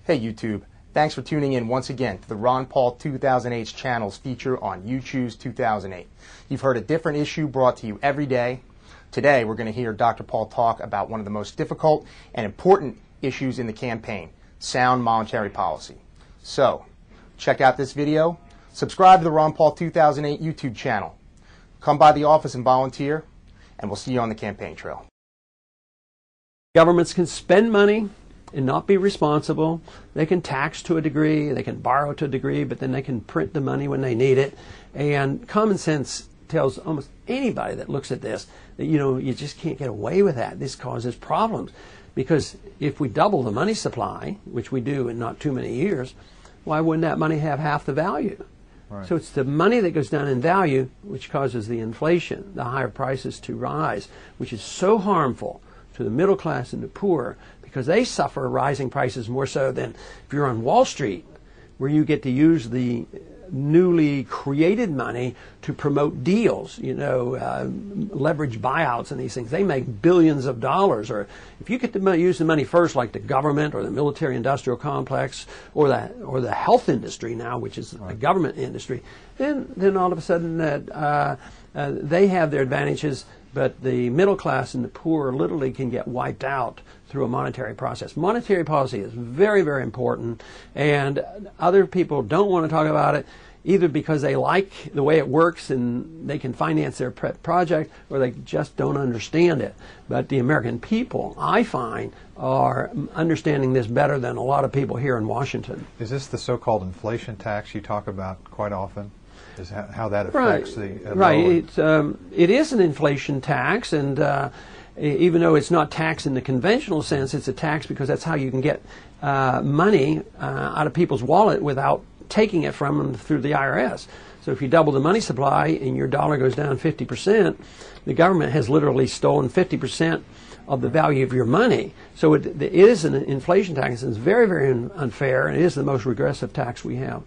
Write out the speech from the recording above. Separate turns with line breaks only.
Hey YouTube, thanks for tuning in once again to the Ron Paul 2008's channel's feature on You Choose 2008. You've heard a different issue brought to you every day. Today we're going to hear Dr. Paul talk about one of the most difficult and important issues in the campaign, sound monetary policy. So, check out this video, subscribe to the Ron Paul 2008 YouTube channel, come by the office and volunteer, and we'll see you on the campaign trail.
Governments can spend money and not be responsible. They can tax to a degree, they can borrow to a degree, but then they can print the money when they need it. And common sense tells almost anybody that looks at this that, you just can't get away with that. This causes problems. Because if we double the money supply, which we do in not too many years, why wouldn't that money have half the value? Right. So it's the money that goes down in value which causes the inflation, the higher prices to rise, which is so harmful to the middle class and the poor, because they suffer rising prices more so than if you're on Wall Street, where you get to use the newly created money to promote deals, leverage buyouts and these things. They make billions of dollars. Or if you get to use the money first, like the government or the military-industrial complex or the health industry now, which is a government industry, then all of a sudden they have their advantages. But the middle class and the poor literally can get wiped out through a monetary process. Monetary policy is very, very important, and other people don't want to talk about it, either because they like the way it works and they can finance their project, or they just don't understand it. But the American people, I find, are understanding this better than a lot of people here in Washington.
Is this the so-called inflation tax you talk about quite often? Is how that affects the
It is an inflation tax, and even though it's not tax in the conventional sense, it's a tax because that's how you can get money out of people's wallet without taking it from them through the IRS. So if you double the money supply and your dollar goes down 50%, the government has literally stolen 50% of the value of your money. So it is an inflation tax, and it's very, very unfair, and it is the most regressive tax we have.